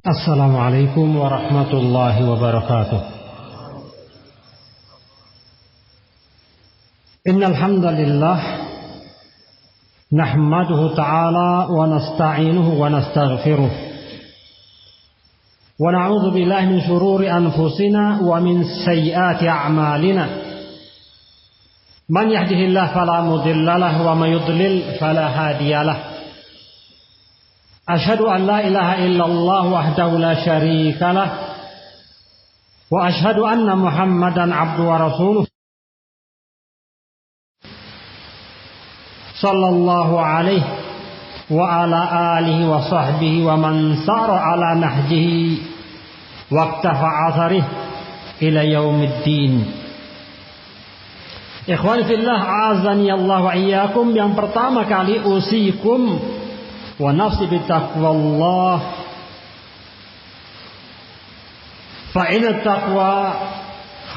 Assalamualaikum warahmatullahi wabarakatuh. Innal hamdalillah nahmaduhu ta'ala wa nasta'inuhu wa nastaghfiruh. Wa na'udzu billahi min shururi anfusina wa min sayyiati a'malina. Man yahdihillahu fala mudilla lahu wa may yudlil fala hadiyalah. Ashhadu an la ilaha illallah wahdahu la syarika lah wa ashhadu anna Muhammadan abduhu wa rasuluh sallallahu alaihi wa ala alihi wa sahbihi wa man sara ala nahjihi waqtafa atharih ila yaumiddin. Ikhwani fillah, a'azani Allah wa iyyakum. Yang pertama kali usikum wa nafsi bittaqwallah, fa inna taqwa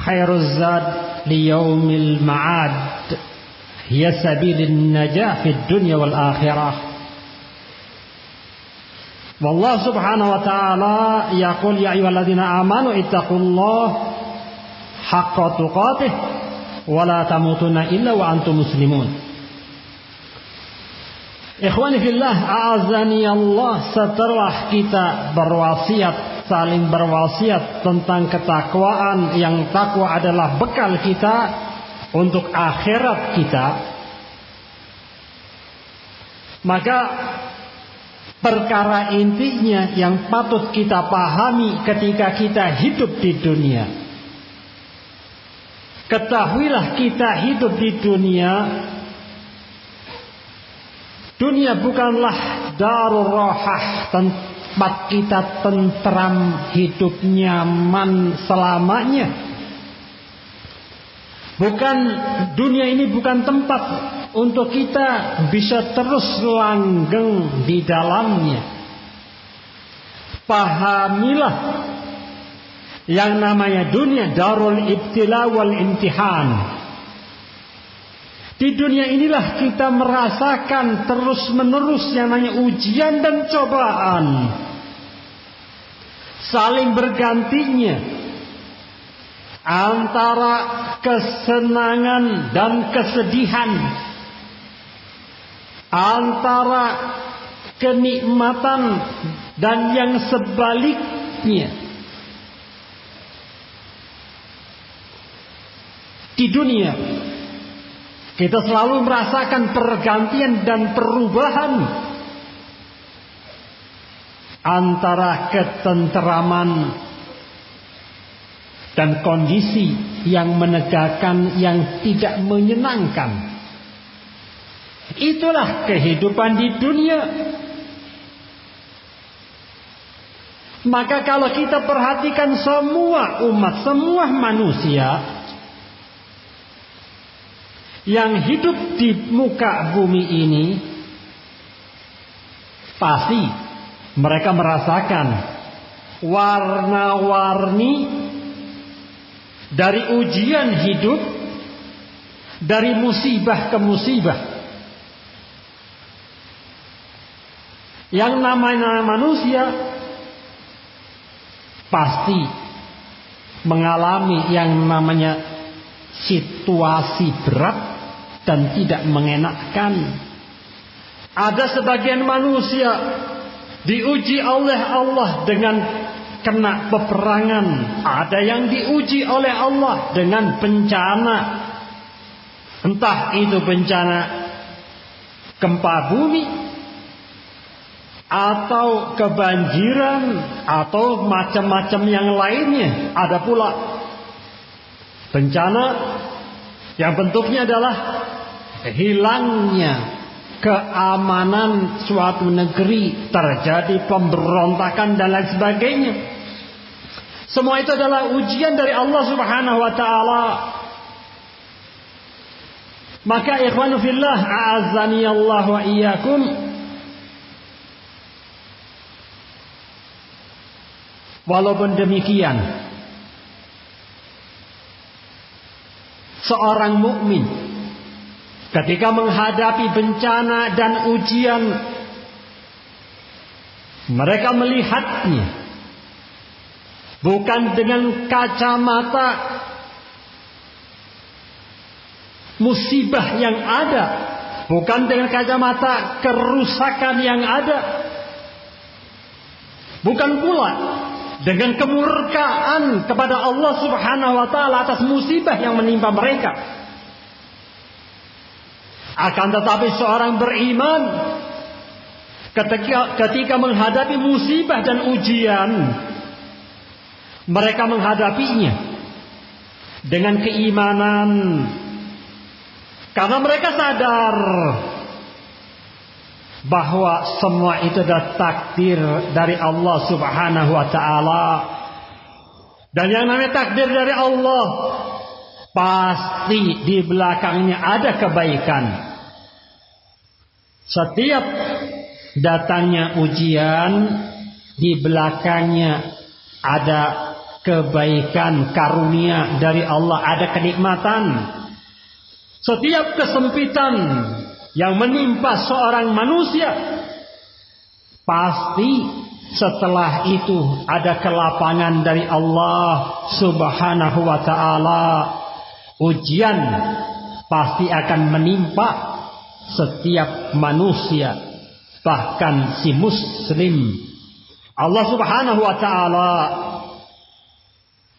khairuz zad liyaumil ma'ad hiya sabilin najah fid dunya wal akhirah. Wallahu subhanahu wa ta'ala yaqul ya ayyuhalladzina amanu ittaqullaha haqqa tuqatih wa la tamutunna illa wa antum muslimun. Ikhwani fillah, a'azani Allah, setelah kita berwasiat, saling berwasiat tentang ketakwaan, yang takwa adalah bekal kita untuk akhirat kita, maka perkara intinya yang patut kita pahami ketika kita hidup di dunia, ketahuilah kita hidup di dunia. Dunia bukanlah darur rohah, tempat kita tentram, hidup nyaman selamanya. Dunia ini bukan tempat untuk kita bisa terus langgeng di dalamnya. Pahamilah, yang namanya dunia darul ibtila wal imtihan. Di dunia inilah kita merasakan terus-menerus yang namanya ujian dan cobaan. Saling bergantinya antara kesenangan dan kesedihan, antara kenikmatan dan yang sebaliknya. Di dunia kita selalu merasakan pergantian dan perubahan antara ketenteraman dan kondisi yang menegakkan, yang tidak menyenangkan. Itulah kehidupan di dunia. Maka kalau kita perhatikan semua umat, semua manusia yang hidup di muka bumi ini, pasti mereka merasakan warna-warni dari ujian hidup, dari musibah ke musibah. Yang namanya manusia pasti mengalami yang namanya situasi berat dan tidak mengenakkan. Ada sebagian manusia diuji oleh Allah dengan kena peperangan. Ada yang diuji oleh Allah dengan bencana. Entah itu bencana gempa bumi, atau kebanjiran, atau macam-macam yang lainnya. Ada pula bencana yang bentuknya adalah hilangnya keamanan suatu negeri, terjadi pemberontakan dan lain sebagainya. Semua itu adalah ujian dari Allah Subhanahu wa ta'ala. Maka ikhwanu fillah, a'azzani Allah wa iyyakum, walaupun demikian, seorang mukmin ketika menghadapi bencana dan ujian, mereka melihatnya bukan dengan kacamata musibah yang ada, bukan dengan kacamata kerusakan yang ada, bukan pula dengan kemurkaan kepada Allah Subhanahu wa taala atas musibah yang menimpa mereka. Akan tetapi seorang beriman ketika menghadapi musibah dan ujian, mereka menghadapinya dengan keimanan, karena mereka sadar bahwa semua itu adalah takdir dari Allah Subhanahu wa taala. Dan yang namanya takdir dari Allah, pasti di belakangnya ada kebaikan. Setiap datangnya ujian, di belakangnya ada kebaikan, karunia dari Allah, ada kenikmatan. Setiap kesempitan yang menimpa seorang manusia, pasti setelah itu ada kelapangan dari Allah Subhanahu wa taala. Ujian pasti akan menimpa setiap manusia, bahkan si muslim. Allah Subhanahu wa taala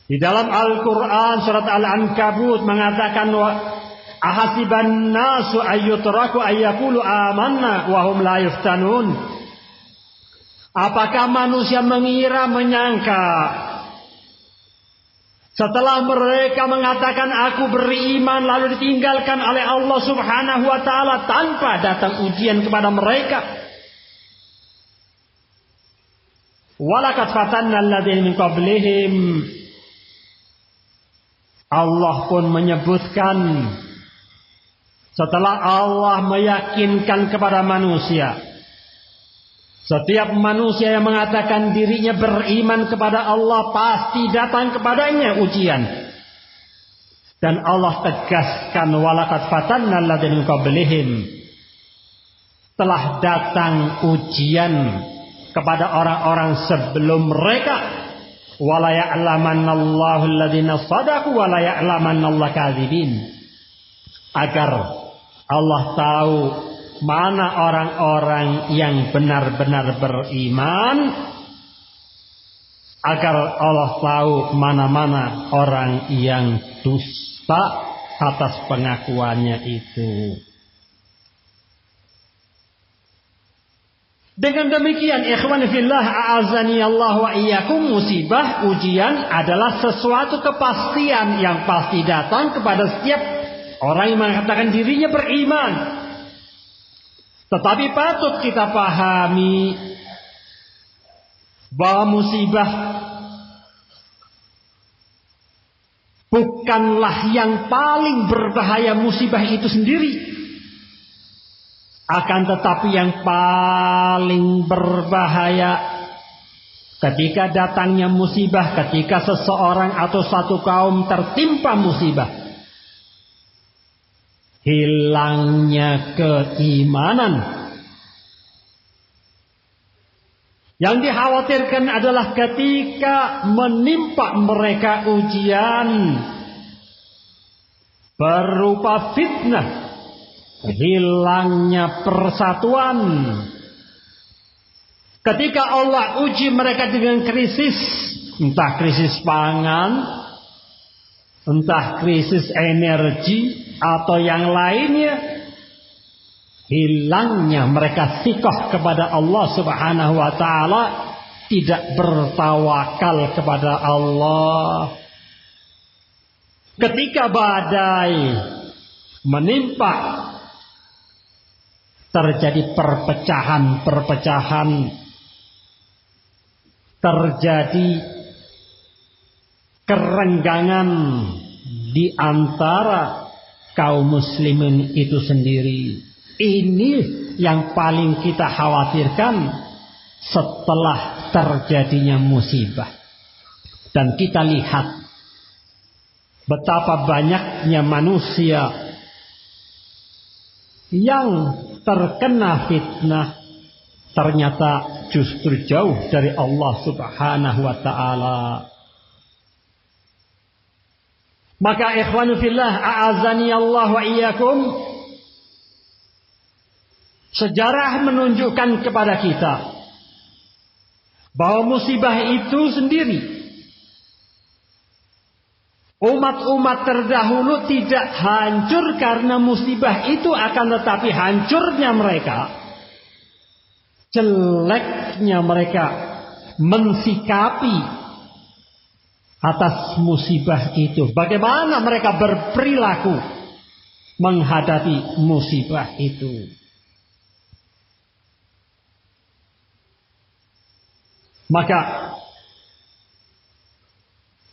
di dalam Al-Qur'an surat Al-Ankabut mengatakan, ahasiban nasu ayyutraku ayyaqulu amanna wa hum la yuftanun. Apakah manusia mengira, menyangka setelah mereka mengatakan aku beriman lalu ditinggalkan oleh Allah Subhanahu wa taala tanpa datang ujian kepada mereka? Walaqad fatanna alladziina min qablihim. Allah pun menyebutkan setelah Allah meyakinkan kepada manusia, setiap manusia yang mengatakan dirinya beriman kepada Allah pasti datang kepadanya ujian. Dan Allah tegaskan, walaqad fatanna alladziina min qablihim. Telah datang ujian kepada orang-orang sebelum mereka. Wala ya'lamannallahu alladziina shadaqu wa la ya'lamannallaha kadzibin. Agar Allah tahu mana orang-orang yang benar-benar beriman, agar Allah tahu mana-mana orang yang dusta atas pengakuannya itu. Dengan demikian, ikhwan fillah, a'azani Allah wa iyyakum, musibah, ujian adalah sesuatu kepastian yang pasti datang kepada setiap orang yang mengatakan dirinya beriman. Tetapi patut kita pahami bahwa musibah bukanlah yang paling berbahaya musibah itu sendiri. Akan tetapi yang paling berbahaya ketika datangnya musibah, ketika seseorang atau satu kaum tertimpa musibah, hilangnya keimanan. Yang dikhawatirkan adalah ketika menimpa mereka ujian berupa fitnah, hilangnya persatuan. Ketika Allah uji mereka dengan krisis, entah krisis pangan, entah krisis energi, atau yang lainnya, hilangnya mereka thiqah kepada Allah Subhanahu wa taala, tidak bertawakal kepada Allah. Ketika badai menimpa, terjadi perpecahan-perpecahan, terjadi kerenggangan di antara kaum muslimin itu sendiri. Ini yang paling kita khawatirkan setelah terjadinya musibah. Dan kita lihat betapa banyaknya manusia yang terkena fitnah ternyata justru jauh dari Allah Subhanahu wa taala. Maka ikhwanu fillah, a'azani Allah wa iyyakum, sejarah menunjukkan kepada kita bahwa musibah itu sendiri, umat-umat terdahulu tidak hancur karena musibah itu, akan tetapi hancurnya mereka, jeleknya mereka mensikapi atas musibah itu. Bagaimana mereka berperilaku menghadapi musibah itu. Maka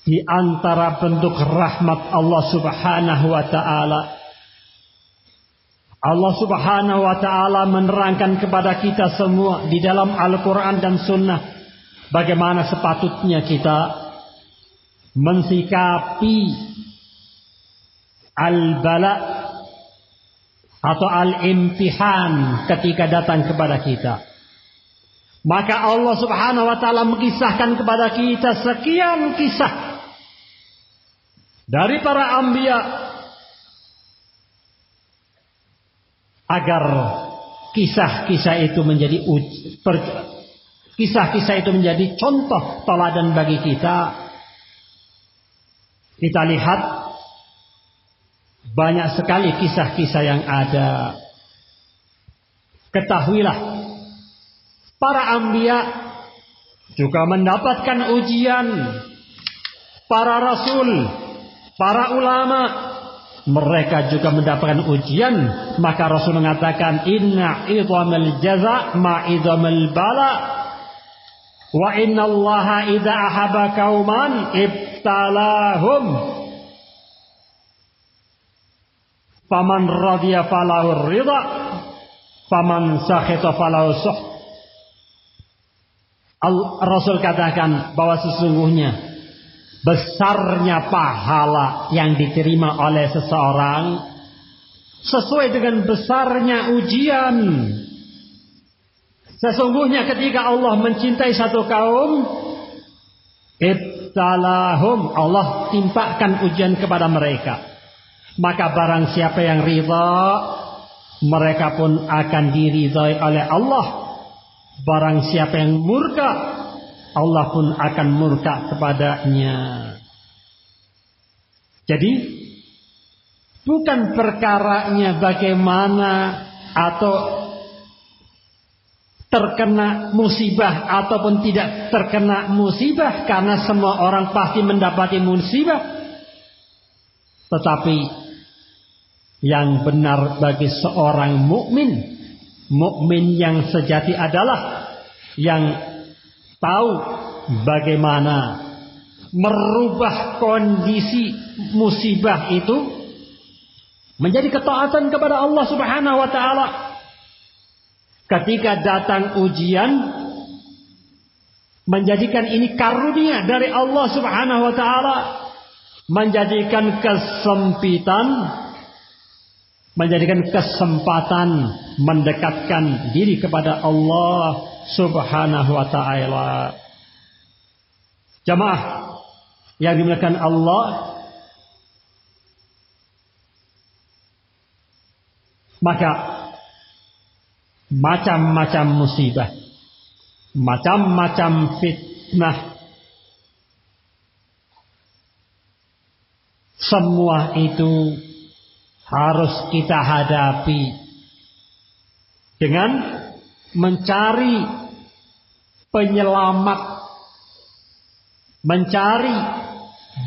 di antara bentuk rahmat Allah Subhanahu wa ta'ala, Allah Subhanahu wa ta'ala menerangkan kepada kita semua di dalam Al-Quran dan Sunnah bagaimana sepatutnya kita mensikapi al-bala atau al-imtihan ketika datang kepada kita. Maka Allah Subhanahu wa ta'ala mengisahkan kepada kita sekian kisah dari para anbiya agar kisah-kisah itu menjadi contoh teladan bagi kita. Kita lihat banyak sekali kisah-kisah yang ada. Ketahuilah, para anbiya juga mendapatkan ujian. Para rasul, para ulama, mereka juga mendapatkan ujian. Maka Rasul mengatakan, inna idhamal jaza ma idhamal bala, wa inna allaha idha ahaba kauman ibtalahum, faman radhiya falahu ridha, faman sakhita falahu suh. Rasul katakan bahwa sesungguhnya besarnya pahala yang diterima oleh seseorang sesuai dengan besarnya ujian. Sesungguhnya ketika Allah mencintai satu kaum, ibtalahum, Allah timpakan ujian kepada mereka. Maka barang siapa yang ridha, mereka pun akan diridhai oleh Allah. Barang siapa yang murka, Allah pun akan murka kepadanya. Jadi bukan perkaranya bagaimana atau terkena musibah ataupun tidak terkena musibah, karena semua orang pasti mendapati musibah. Tetapi yang benar bagi seorang mukmin, mukmin yang sejati adalah yang tahu bagaimana merubah kondisi musibah itu menjadi ketaatan kepada Allah Subhanahu wa ta'ala. Ketika datang ujian, menjadikan ini karunia dari Allah Subhanahu wa ta'ala, menjadikan kesempatan mendekatkan diri kepada Allah Subhanahu wa ta'ala. Jamaah yang dimuliakan Allah, maka macam-macam musibah, macam-macam fitnah, semua itu harus kita hadapi dengan mencari penyelamat, mencari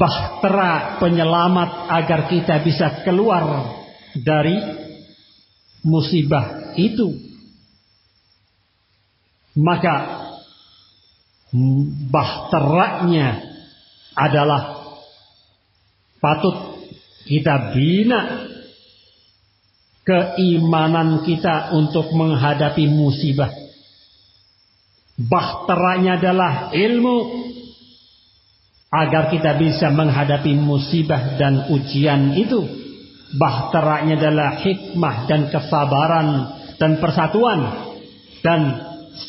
bahtera penyelamat agar kita bisa keluar dari musibah itu. Maka bahteranya adalah patut kita bina keimanan kita untuk menghadapi musibah. Bahteranya adalah ilmu agar kita bisa menghadapi musibah dan ujian itu. Bahteranya adalah hikmah dan kesabaran dan persatuan dan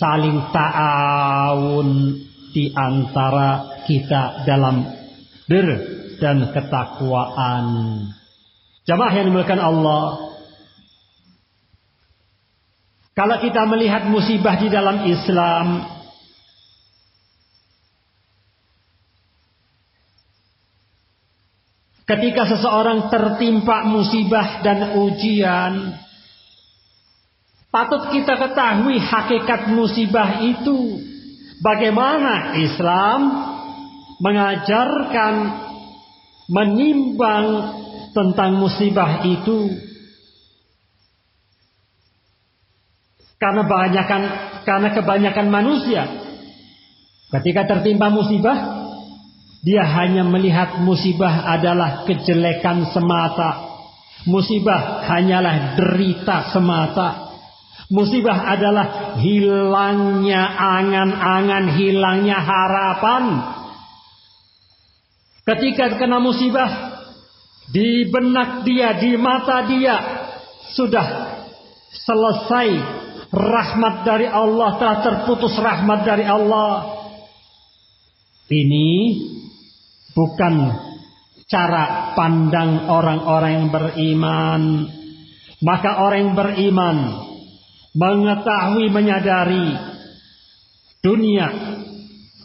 saling ta'awun di antara kita dalam dan ketakwaan. Jamaah yang dimuliakan Allah, kalau kita melihat musibah di dalam Islam, ketika seseorang tertimpa musibah dan ujian, patut kita ketahui hakikat musibah itu. Bagaimana Islam mengajarkan menimbang tentang musibah itu. Karena kebanyakan manusia ketika tertimpa musibah, dia hanya melihat musibah adalah kejelekan semata. Musibah hanyalah derita semata. Musibah adalah hilangnya angan-angan, hilangnya harapan. Ketika kena musibah, di benak dia, di mata dia, sudah selesai rahmat dari Allah, telah terputus rahmat dari Allah. Ini bukan cara pandang orang-orang yang beriman. Maka orang yang beriman mengetahui, menyadari dunia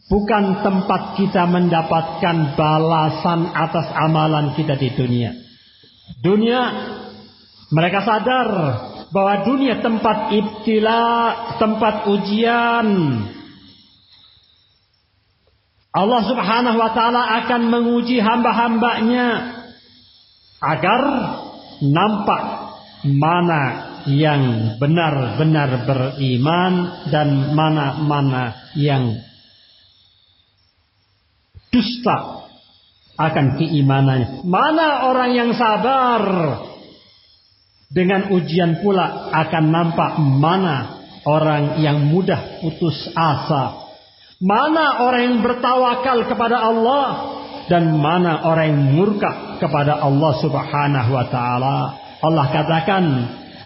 bukan tempat kita mendapatkan balasan atas amalan kita di dunia. Dunia, mereka sadar bahwa dunia tempat ibtila, tempat ujian. Allah Subhanahu wa ta'ala akan menguji hamba-hambanya agar nampak mana yang benar-benar beriman dan mana-mana yang dusta akan keimanannya. Mana orang yang sabar, dengan ujian pula akan nampak mana orang yang mudah putus asa. Mana orang yang bertawakal kepada Allah dan mana orang yang murka kepada Allah Subhanahu wa ta'ala. Allah katakan,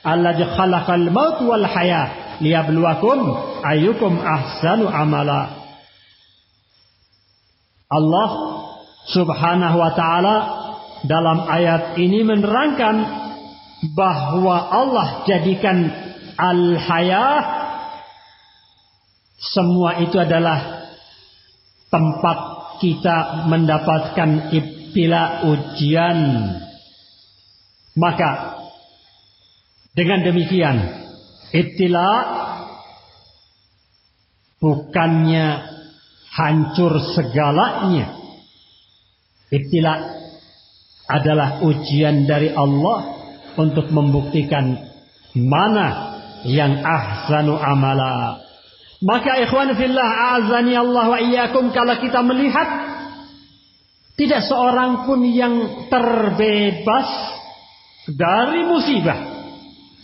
Alladzi khalaqal maut wal haya liyabluwakum ayyukum ahsanu amala. Allah Subhanahu wa ta'ala dalam ayat ini menerangkan bahwa Allah jadikan al-hayah, semua itu adalah tempat kita mendapatkan ibtila, ujian. Maka dengan demikian, ibtila bukannya hancur segalanya. Ibtila adalah ujian dari Allah untuk membuktikan mana yang ahsanu amala. Maka ikhwan fillah, a'azani Allah wa iyyakum, kalau kita melihat tidak seorang pun yang terbebas dari musibah,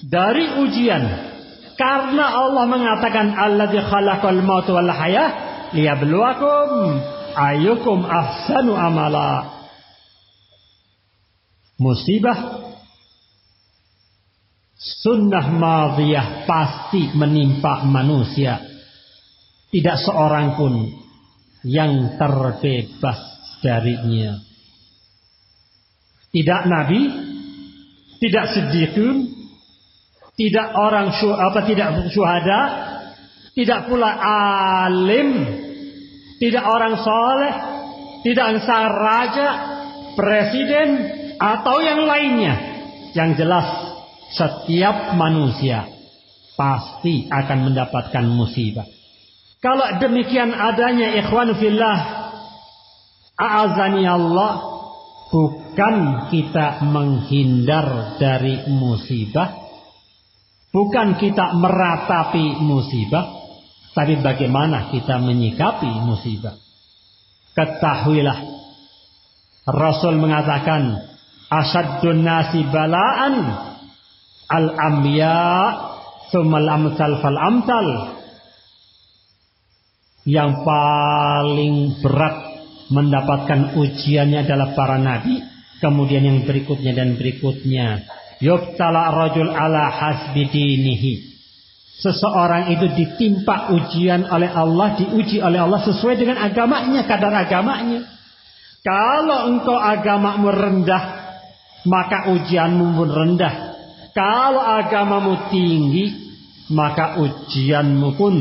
dari ujian, karena Allah mengatakan alladzi khalaqal mauta wal hayah liyabluwakum ayyukum ahsanu amala. Musibah sunnah madhiyah pasti menimpa manusia. Tidak seorang pun yang terbebas darinya. Tidak nabi, tidak siddiqun, tidak orang tidak syuhada, tidak pula alim, tidak orang soleh, tidak ansar raja, presiden atau yang lainnya. Yang jelas setiap manusia pasti akan mendapatkan musibah. Kalau demikian adanya, ikhwan fillah, a'azani Allah, bukan kita menghindar dari musibah, bukan kita meratapi musibah, tapi bagaimana kita menyikapi musibah. Ketahuilah, Rasul mengatakan, asyaddun nasi bala'an al-anbiya tsummal amsal fal amsal. Yang paling berat mendapatkan ujiannya adalah para nabi, kemudian yang berikutnya dan berikutnya. Yubtala rajul ala hasbi dinihi. Seseorang itu ditimpa ujian oleh Allah, diuji oleh Allah sesuai dengan agamanya, kadar agamanya. Kalau engkau agamamu rendah, maka ujianmu pun rendah. Kalau agamamu tinggi, maka ujianmu pun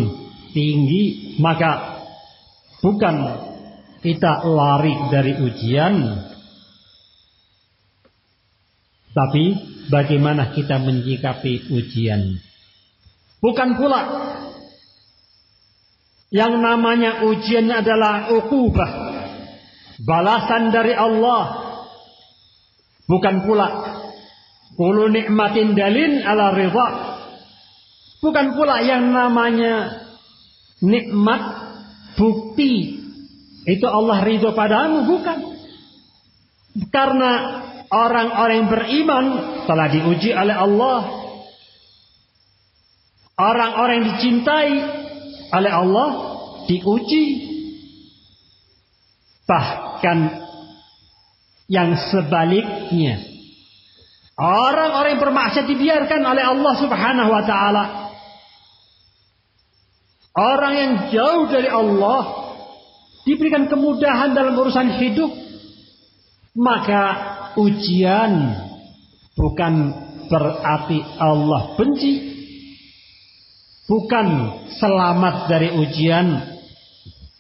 tinggi. Maka bukan kita lari dari ujian, tapi bagaimana kita menyikapi ujian. Bukan pula yang namanya ujian adalah uqubah, balasan dari Allah. Bukan pula kullu nikmatin dalin ala ridha. Bukan pula yang namanya nikmat bukti itu Allah ridho padamu. Bukan. Karena orang-orang yang beriman telah diuji oleh Allah. Orang-orang yang dicintai oleh Allah diuji. Bahkan yang sebaliknya, orang-orang yang bermaksiat dibiarkan oleh Allah Subhanahu wa taala. Orang yang jauh dari Allah diberikan kemudahan dalam urusan hidup. Maka ujian bukan berarti Allah benci, bukan selamat dari ujian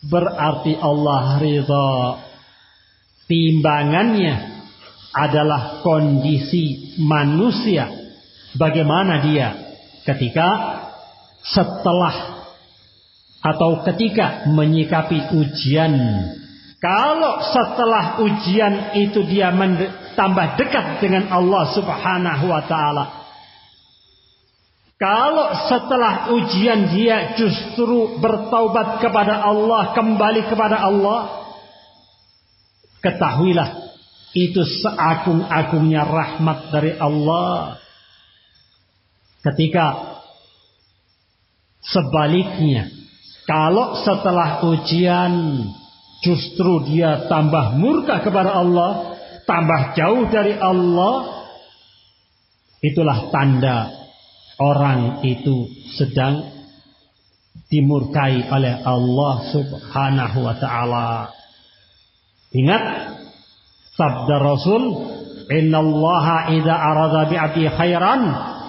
berarti Allah ridha. Timbangannya adalah kondisi manusia, bagaimana dia ketika setelah atau ketika menyikapi ujian. Kalau setelah ujian itu dia tambah dekat dengan Allah Subhanahu wa taala. Kalau setelah ujian dia justru bertaubat kepada Allah, kembali kepada Allah, ketahuilah itu seagung-agungnya rahmat dari Allah. Ketika sebaliknya, kalau setelah ujian justru dia tambah murka kepada Allah, tambah jauh dari Allah, itulah tanda orang itu sedang dimurkai oleh Allah Subhanahu wa taala. Ingat sabda Rasul, "Innallaha idza arada bi'abdi khairan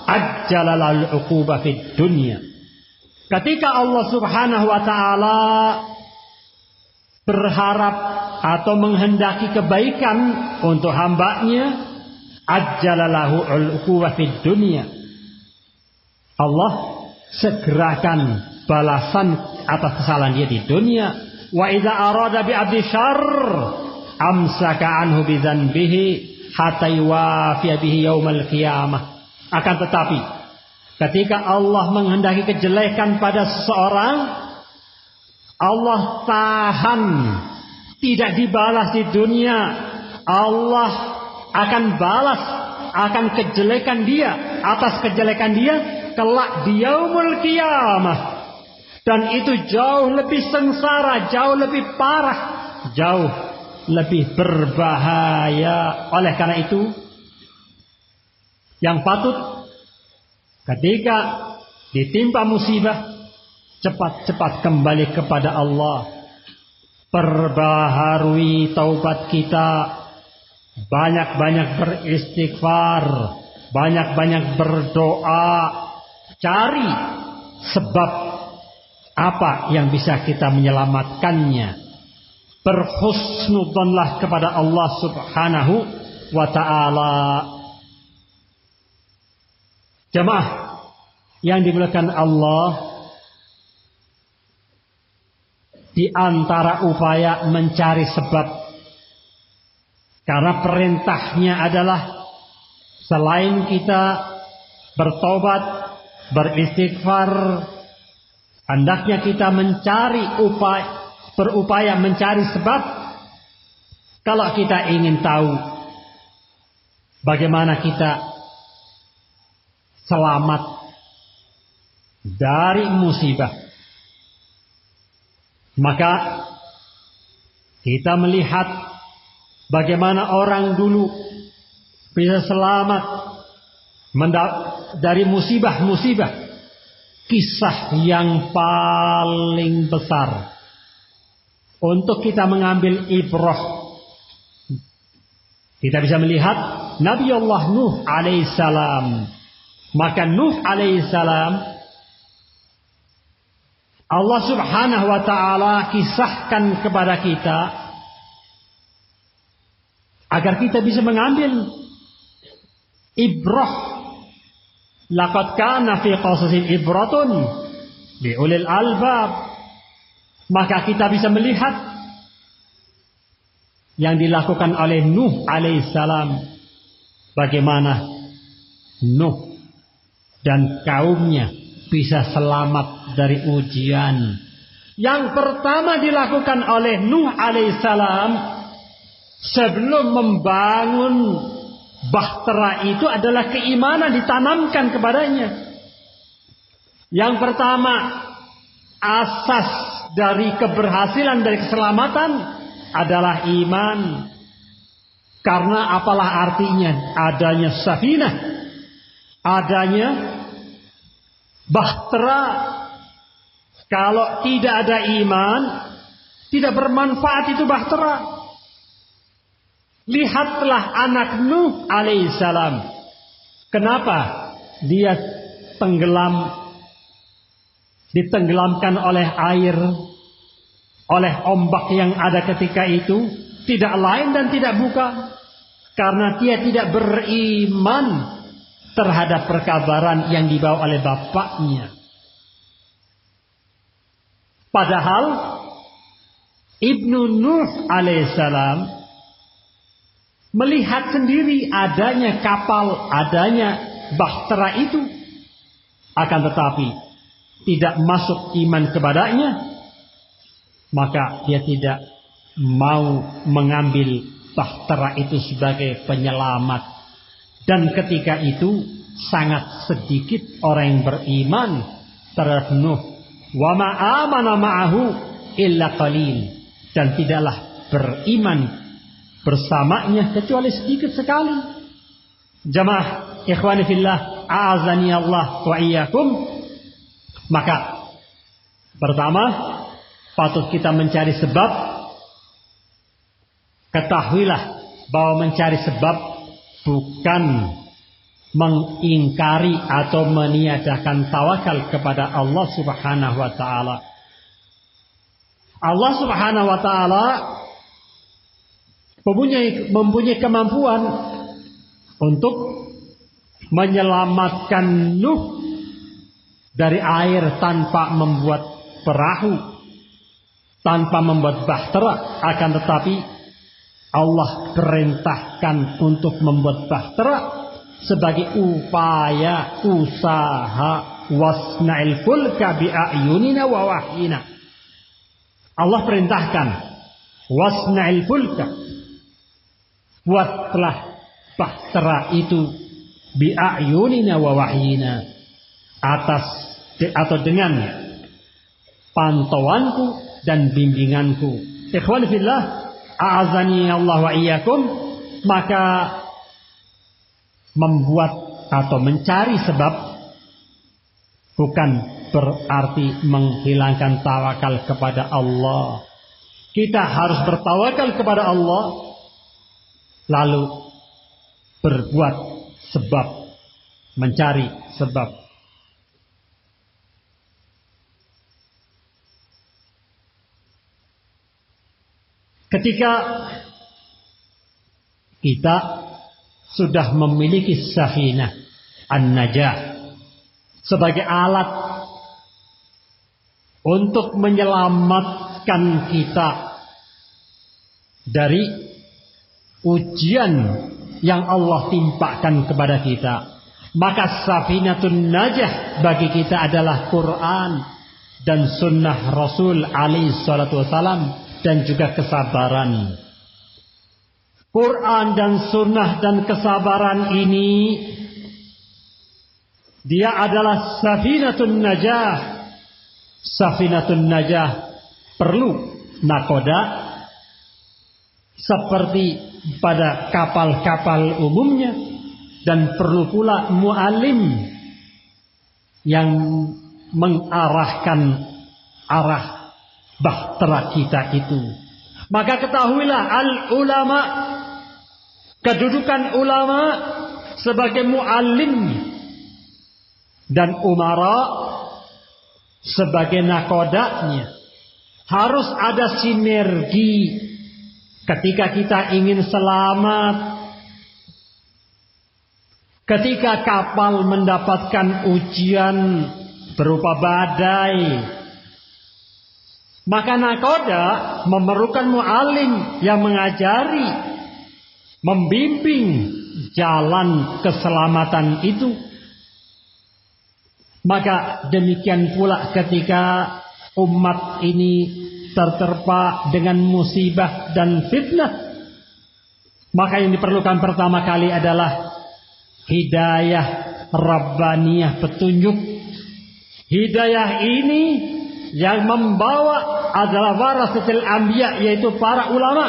ajjala lahu 'uquba fid dunya." Ketika Allah Subhanahu wa taala berharap atau menghendaki kebaikan untuk hambanya, ajjala lahu 'uquba fid dunya. Allah segerakan balasan atas kesalahan dia di dunia. Wa idza arada bi 'abdi syarr amsaka anhu bi dzanbihi hatta yuwafiya bihi yaumal qiyamah. Akan tetapi ketika Allah menghendaki kejelekan pada seseorang, Allah tahan, tidak dibalas di dunia. Allah akan balas akan kejelekan dia, atas kejelekan dia kelak di yaumul qiyamah. Dan itu jauh lebih sengsara, jauh lebih parah, jauh lebih berbahaya. Oleh karena itu, yang patut ketika ditimpa musibah, cepat-cepat kembali kepada Allah. Perbaharui taubat kita. Banyak-banyak beristighfar. Banyak-banyak berdoa. Cari sebab apa yang bisa kita menyelamatkannya. Berhusnudzonlah kepada Allah Subhanahu wa ta'ala. Jemaah yang dimuliakan Allah, di antara upaya mencari sebab, karena perintahnya adalah selain kita bertobat, beristighfar, hendaknya kita berupaya mencari sebab. Kalau kita ingin tahu bagaimana kita selamat dari musibah, maka kita melihat bagaimana orang dulu bisa selamat dari musibah-musibah. Kisah yang paling besar untuk kita mengambil ibrah Kita bisa melihat Nabi Allah Nuh alaihissalam. Maka Nuh alaihissalam, Allah subhanahu wa ta'ala kisahkan kepada kita agar kita bisa mengambil ibrah. Laqad kana fi qasasin ibratun li ulil albab. Maka kita bisa melihat yang dilakukan oleh Nuh alaihissalam, bagaimana Nuh dan kaumnya bisa selamat dari ujian. Yang pertama dilakukan oleh Nuh alaihissalam sebelum membangun bahtera itu adalah keimanan ditanamkan kepadanya. Yang pertama, asas dari keberhasilan, dari keselamatan adalah iman. Karena apalah artinya adanya safinah, adanya bahtera. Kalau tidak ada iman, tidak bermanfaat itu bahtera. Lihatlah anak Nuh alaihissalam. Kenapa dia ditenggelamkan oleh air, oleh ombak yang ada ketika itu? Tidak lain dan tidak bukan karena dia tidak beriman terhadap perkabaran yang dibawa oleh bapaknya. Padahal Ibnu Nuh alaihissalam melihat sendiri adanya kapal, adanya bahtera itu. Akan tetapi tidak masuk iman kepadanya, maka dia tidak mau mengambil bahtera itu sebagai penyelamat. Dan ketika itu sangat sedikit orang yang beriman terhadap Nuh. Wa ma amana ma'ahu illa qalil. Dan tidaklah beriman bersamanya kecuali sedikit sekali. Jamaah ikhwani fillah, a'azani Allah wa iyyakum. Maka pertama, patut kita mencari sebab. Ketahuilah bahwa mencari sebab bukan mengingkari atau meniadakan tawakal kepada Allah subhanahu wa ta'ala. Allah subhanahu wa ta'ala mempunyai kemampuan untuk menyelamatkan Nuh dari air tanpa membuat perahu, tanpa membuat bahtera. Akan tetapi Allah perintahkan untuk membuat bahtera sebagai upaya usaha. Wasna'il fulka bi'ayunina wa wahyina. Allah perintahkan wasna'il fulka, buatlah bahtera itu bi'ayunina wa wahyina, atau dengan pantauanku dan bimbinganku. Ikhwan fillah, a'azani Allah wa iyyakum. Maka membuat atau mencari sebab bukan berarti menghilangkan tawakal kepada Allah. Kita harus bertawakal kepada Allah, lalu berbuat sebab, mencari sebab. Ketika kita sudah memiliki safinah an-najah sebagai alat untuk menyelamatkan kita dari ujian yang Allah timpakan kepada kita, maka safinatun najah bagi kita adalah Quran dan sunnah Rasul alaihi salatu wasalam, dan juga kesabaran. Quran dan sunnah dan kesabaran ini, dia adalah safinatun najah. Safinatun najah perlu nakoda seperti pada kapal-kapal umumnya, dan perlu pula mu'alim yang mengarahkan arah bahtera kita itu. Maka ketahuilah al ulama, kedudukan ulama sebagai muallim dan umara sebagai nakodanya. Harus ada sinergi ketika kita ingin selamat. Ketika kapal mendapatkan ujian berupa badai, maka nakoda memerlukan muallim yang mengajari, membimbing jalan keselamatan itu. Maka demikian pula ketika umat ini terterpa dengan musibah dan fitnah, maka yang diperlukan pertama kali adalah hidayah rabbaniyah, petunjuk. Hidayah ini yang membawa adalah warasatul anbiya, yaitu para ulama.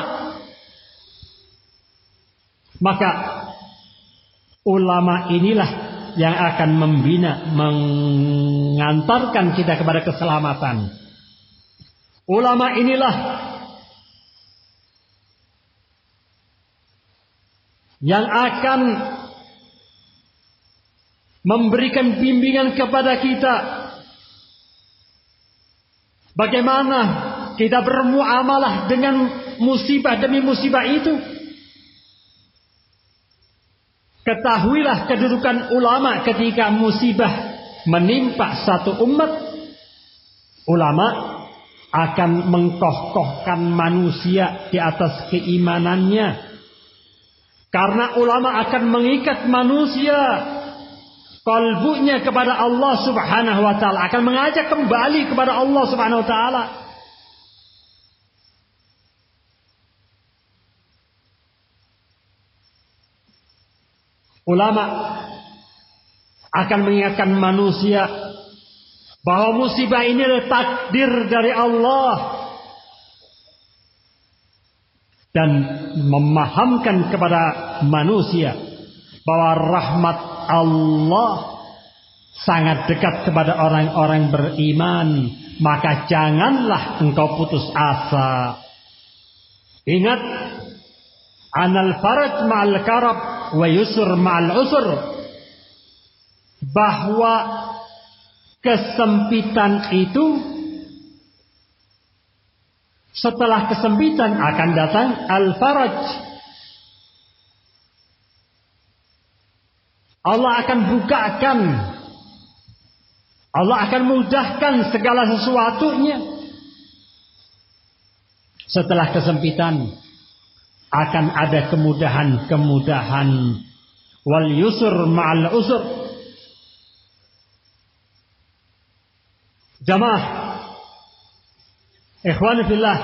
Maka ulama inilah yang akan membina, mengantarkan kita kepada keselamatan. Ulama inilah yang akan memberikan bimbingan kepada kita bagaimana kita bermuamalah dengan musibah demi musibah itu. Ketahuilah kedudukan ulama ketika musibah menimpa satu umat. Ulama akan mengkokohkan manusia di atas keimanannya. Karena ulama akan mengikat manusia kalbunya kepada Allah Subhanahu wa taala, akan mengajak kembali kepada Allah Subhanahu wa taala. Ulama akan mengingatkan manusia bahwa musibah ini adalah takdir dari Allah dan memahamkan kepada manusia bahwa rahmat Allah sangat dekat kepada orang-orang beriman. Maka janganlah engkau putus asa. Ingat, anal faraj ma'al karab wa yusur ma'al usur, bahwa kesempitan itu setelah kesempitan akan datang al-faraj. Allah akan bukakan, Allah akan mudahkan segala sesuatunya. Setelah kesempitan akan ada kemudahan-kemudahan. Wal yusur ma'al usur. Jamaah ikhwan fillah,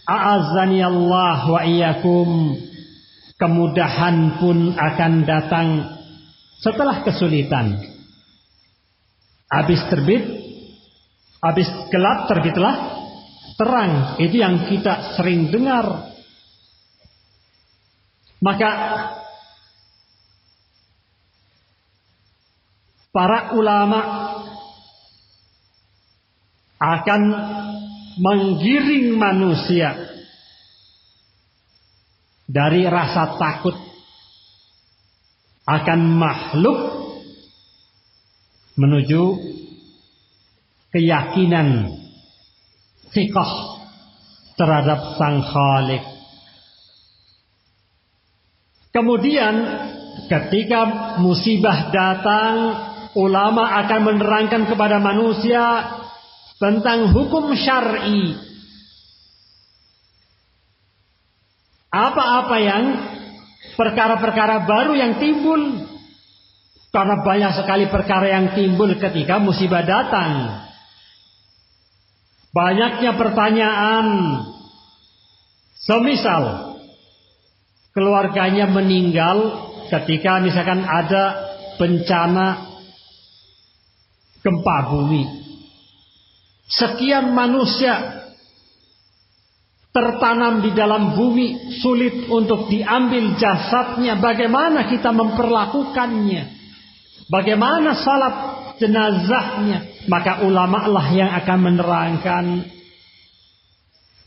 a'azzani Allah wa iyyakum, kemudahan pun akan datang setelah kesulitan. Habis terbit, habis gelap terbitlah terang. Itu yang kita sering dengar. Maka para ulama akan menggiring manusia dari rasa takut akan makhluk menuju keyakinan thiqah terhadap Sang Khalik. Kemudian ketika musibah datang, ulama akan menerangkan kepada manusia tentang hukum syar'i. Apa-apa yang perkara-perkara baru yang timbul. Karena banyak sekali perkara yang timbul ketika musibah datang. Banyaknya pertanyaan. Semisal keluarganya meninggal ketika misalkan ada bencana gempa bumi. Sekian manusia tertanam di dalam bumi, sulit untuk diambil jasadnya. Bagaimana kita memperlakukannya? Bagaimana salat jenazahnya? Maka ulama lah yang akan menerangkan.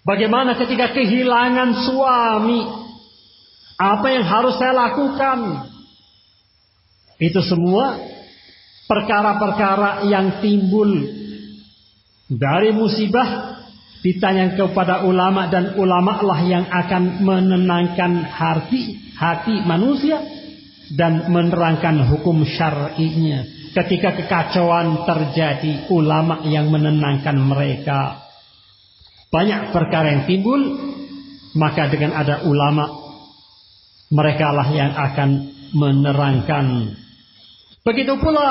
Bagaimana ketika kehilangan suami, Apa yang harus saya lakukan? Itu semua perkara-perkara yang timbul dari musibah ditanya kepada ulama, dan ulama lah yang akan menenangkan hati manusia dan menerangkan hukum syar'inya. Ketika kekacauan terjadi, ulama yang menenangkan mereka. Banyak perkara yang timbul, maka dengan ada ulama, mereka lah yang akan menerangkan. Begitu pula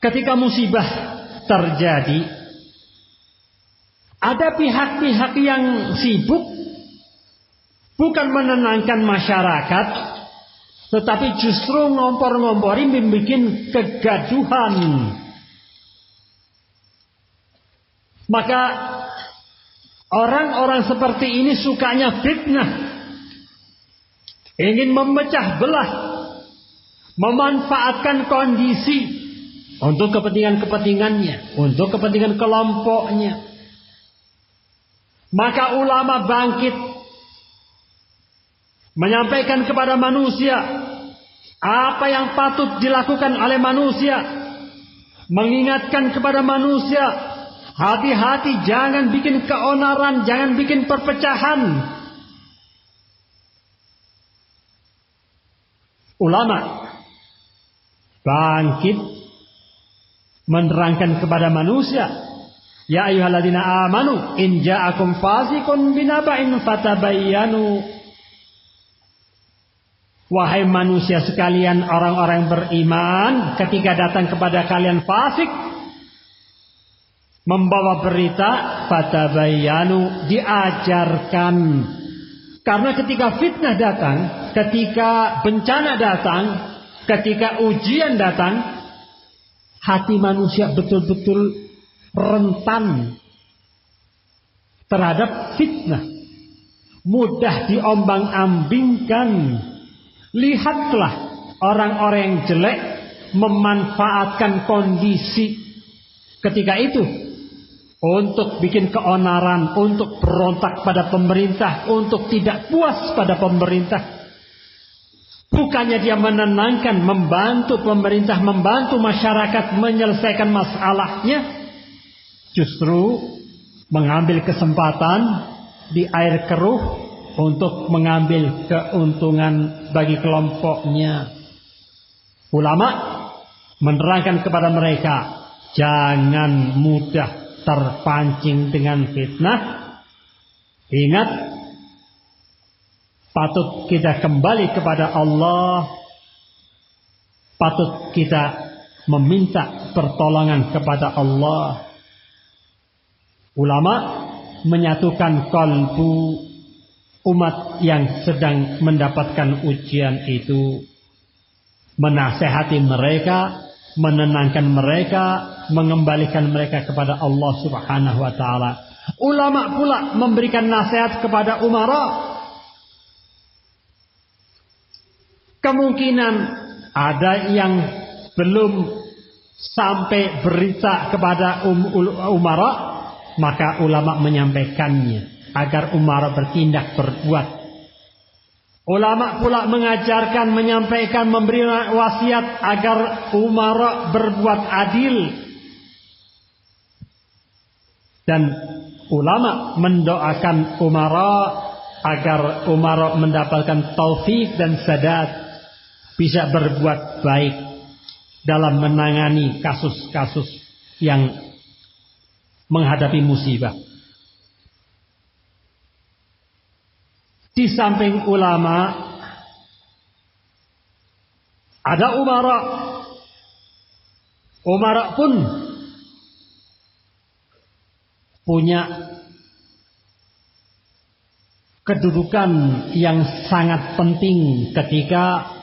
ketika musibah terjadi, ada pihak-pihak yang sibuk bukan menenangkan masyarakat, tetapi justru ngompor-ngompori, membuat kegaduhan. Maka orang-orang seperti ini sukanya fitnah, ingin memecah belah, memanfaatkan kondisi untuk kepentingan-kepentingannya, untuk kepentingan kelompoknya. Maka ulama bangkit, menyampaikan kepada manusia apa yang patut dilakukan oleh manusia, mengingatkan kepada manusia, hati-hati, jangan bikin keonaran, jangan bikin perpecahan. Ulama bangkit menerangkan kepada manusia, ya ayyuhalladzina amanu in ja'akum fasiqun binaba'in fatabayyanu. Wahai manusia sekalian, orang-orang beriman, ketika datang kepada kalian fasik membawa berita, fatabayyanu, diajarkan. Karena ketika fitnah datang, ketika bencana datang, ketika ujian datang, hati manusia betul-betul rentan terhadap fitnah, mudah diombang-ambingkan. Lihatlah orang-orang yang jelek memanfaatkan kondisi ketika itu untuk bikin keonaran, untuk berontak pada pemerintah, untuk tidak puas pada pemerintah. Bukannya dia menenangkan, membantu pemerintah, membantu masyarakat menyelesaikan masalahnya, justru mengambil kesempatan di air keruh untuk mengambil keuntungan bagi kelompoknya. Ulama menerangkan kepada mereka, jangan mudah terpancing dengan fitnah. Ingat, patut kita kembali kepada Allah, patut kita meminta pertolongan kepada Allah. Ulama menyatukan kalbu umat yang sedang mendapatkan ujian itu, menasehati mereka, menenangkan mereka, mengembalikan mereka kepada Allah Subhanahu wa taala. Ulama pula memberikan nasihat kepada umara. Kemungkinan ada yang belum sampai berita kepada umara, maka ulama menyampaikannya agar umara bertindak, berbuat. Ulama pula mengajarkan, menyampaikan, memberi wasiat agar umara berbuat adil. Dan ulama mendoakan umara agar umara mendapatkan taufik dan sadad, bisa berbuat baik dalam menangani kasus-kasus yang menghadapi musibah. Di samping ulama, ada umara. Umara pun punya kedudukan yang sangat penting ketika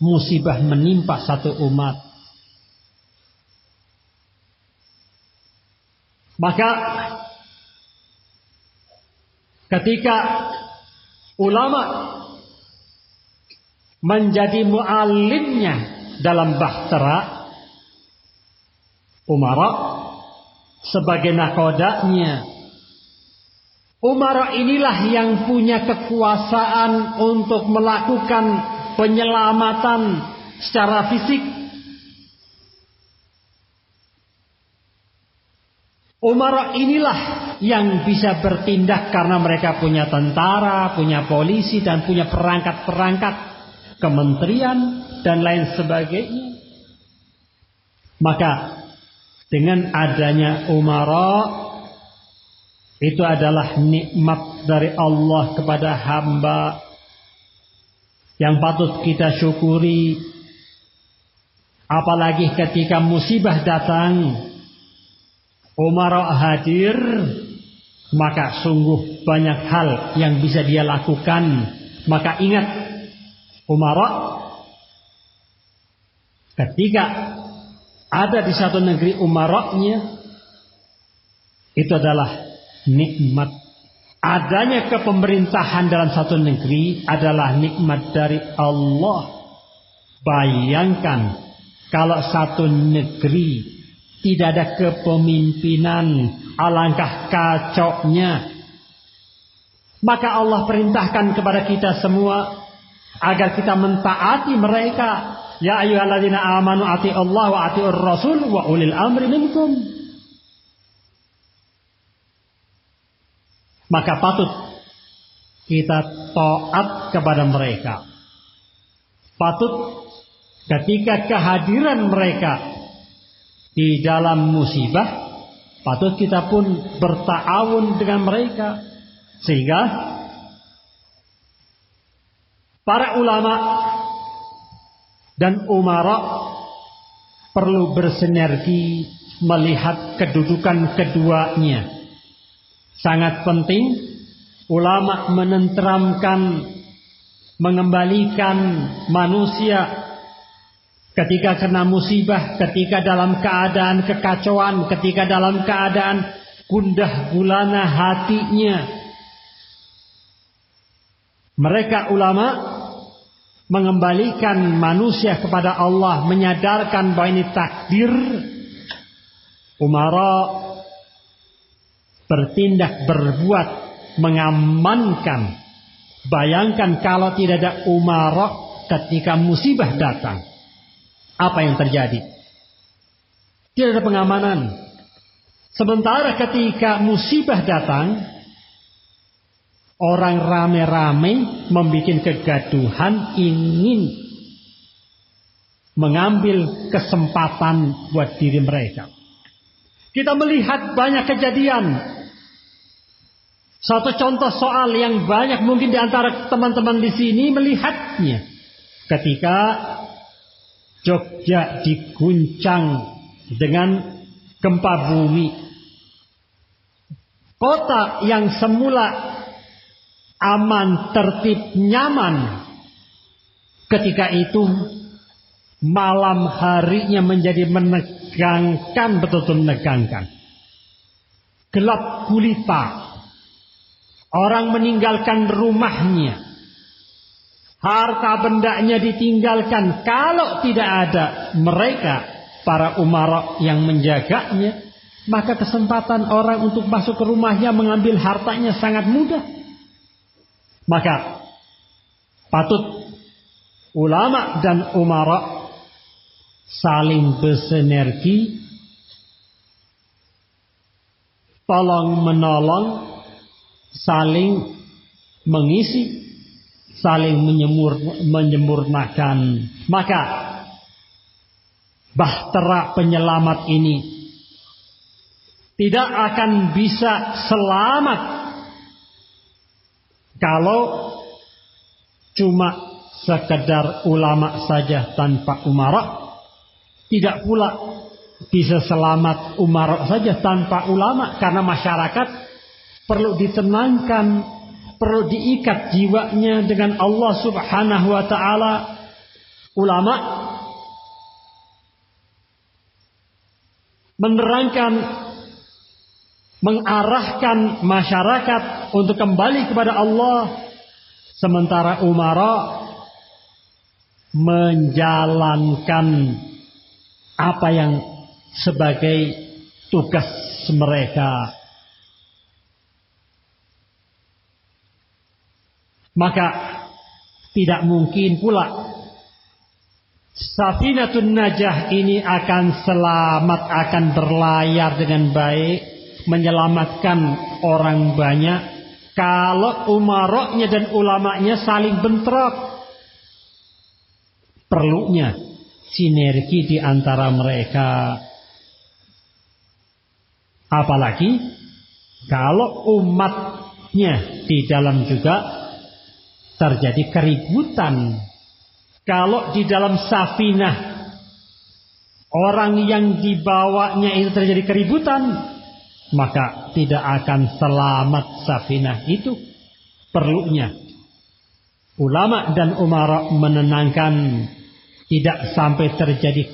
musibah menimpa satu umat. Maka ketika ulama menjadi muallimnya dalam bahtera, umara sebagai nakodanya Umara inilah yang punya kekuasaan untuk melakukan penyelamatan secara fisik. Umara inilah yang bisa bertindak karena mereka punya tentara, punya polisi, dan punya perangkat-perangkat kementerian dan lain sebagainya. Maka dengan adanya umara, itu adalah nikmat dari Allah kepada hamba yang patut kita syukuri. Apalagi ketika musibah datang, umara hadir, maka sungguh banyak hal yang bisa dia lakukan. Maka ingat, umara ketika ada di satu negeri umaranya, itu adalah nikmat. Adanya kepemerintahan dalam satu negeri adalah nikmat dari Allah. Bayangkan kalau satu negeri tidak ada kepemimpinan, alangkah kacaunya. Maka Allah perintahkan kepada kita semua agar kita mentaati mereka. Ya ayyuhalladzina amanu atiillaha wa atiiur rasul wa ulil amri minkum. Maka patut kita taat kepada mereka. Patut ketika kehadiran mereka di dalam musibah, patut kita pun berta'awun dengan mereka. Sehingga para ulama dan umara perlu bersinergi melihat kedudukan keduanya. Sangat penting ulama menenteramkan, mengembalikan manusia ketika kena musibah, ketika dalam keadaan kekacauan, ketika dalam keadaan gundah gulana hatinya. Mereka ulama mengembalikan manusia kepada Allah, menyadarkan bahwa ini takdir. Umara bertindak, berbuat, mengamankan. Bayangkan kalau tidak ada umara ketika musibah datang, apa yang terjadi? Tidak ada pengamanan. Sementara ketika musibah datang, orang rame-rame membuat kegaduhan, ingin mengambil kesempatan buat diri mereka. Kita melihat banyak kejadian. Satu contoh soal yang banyak mungkin di antara teman-teman di sini melihatnya. Ketika Jogja diguncang dengan gempa bumi. Kota yang semula aman, tertib, nyaman, ketika itu malam harinya menjadi menegangkan, betul-betul menegangkan. Gelap gulita. Orang meninggalkan rumahnya. Harta bendanya ditinggalkan. Kalau tidak ada mereka, para umara yang menjaganya, maka kesempatan orang untuk masuk ke rumahnya mengambil hartanya sangat mudah. Maka patut ulama dan umara saling bersinergi, tolong menolong, saling mengisi, saling menyempurnakan. Maka bahtera penyelamat ini tidak akan bisa selamat kalau cuma sekedar ulama saja tanpa umara. Tidak pula bisa selamat umara saja tanpa ulama, karena masyarakat perlu ditenangkan, perlu diikat jiwanya dengan Allah Subhanahu wa taala. Ulama menerangkan, mengarahkan masyarakat untuk kembali kepada Allah, sementara umara menjalankan apa yang sebagai tugas mereka. Maka tidak mungkin pula Safinatun Najah ini akan selamat, akan berlayar dengan baik, menyelamatkan orang banyak, kalau umaroknya dan ulamanya saling bentrok. Perlunya sinergi di antara mereka. Apalagi kalau umatnya di dalam juga terjadi keributan. Kalau di dalam safinah orang yang dibawanya itu terjadi keributan, maka tidak akan selamat safinah itu. Perlunya ulama dan umara menenangkan, tidak sampai terjadi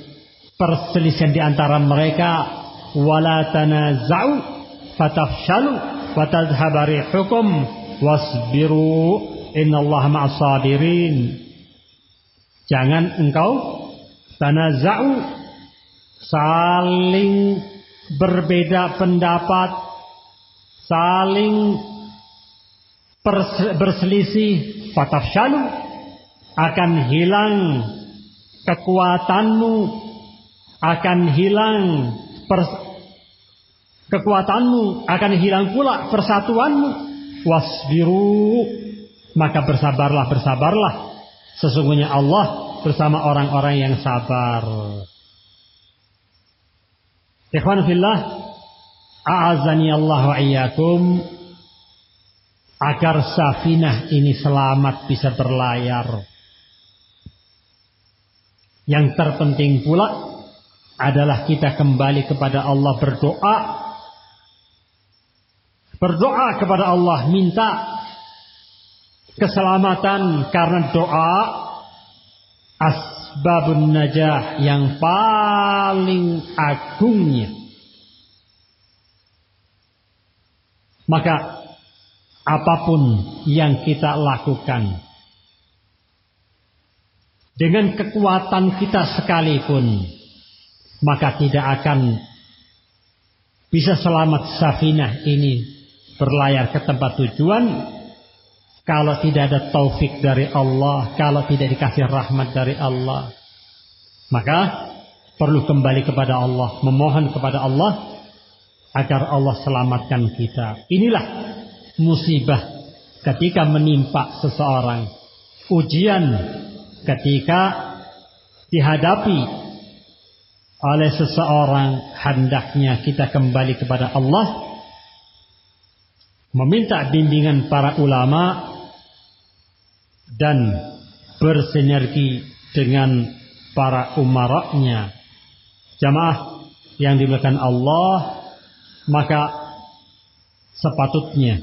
perselisihan di antara mereka. Wala tanaza'u fatafshalu wa tadhhabu rihukum wasbiru innallaha ma'as sabirin. Jangan engkau tanaza'u, saling berbeda pendapat, saling berselisih, fatafshalu, akan hilang kekuatanmu, akan hilang kekuatanmu, akan hilang pula persatuanmu. Wasbiru, maka bersabarlah. Sesungguhnya Allah bersama orang-orang yang sabar. Ikhwan fillah, a'azani Allah wa iyyakum, agar safinah ini selamat bisa berlayar. Yang terpenting pula adalah kita kembali kepada Allah, berdoa kepada Allah, minta keselamatan, karena doa asbabun najah yang paling agungnya. Maka apapun yang kita lakukan, dengan kekuatan kita sekalipun, maka tidak akan bisa selamat safinah ini berlayar ke tempat tujuan kalau tidak ada taufik dari Allah, kalau tidak dikasih rahmat dari Allah. Maka perlu kembali kepada Allah, memohon kepada Allah agar Allah selamatkan kita. Inilah musibah ketika menimpa seseorang, ujian ketika dihadapi oleh seseorang. Hendaknya kita kembali kepada Allah, meminta bimbingan para ulama, dan bersinergi dengan para umaranya. Jamaah yang dimuliakan Allah, maka sepatutnya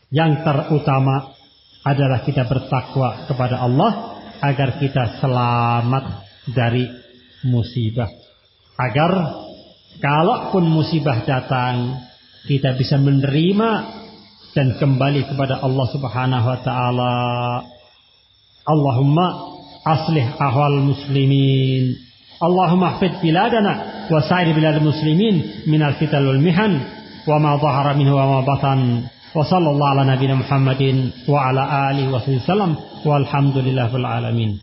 yang terutama adalah kita bertakwa kepada Allah agar kita selamat dari musibah, agar kalaupun musibah datang kita bisa menerima dan kembali kepada Allah Subhanahu wa taala. Allahumma aslih ahwal muslimin. Allahumma hfidh biladana wa sa'ir biladil muslimin minal fitan wal mihan wa ma dhahara minhu wa ma batan. Wa sallallahu ala nabiyina Muhammadin wa ala alihi wa sallam walhamdulillahil alamin.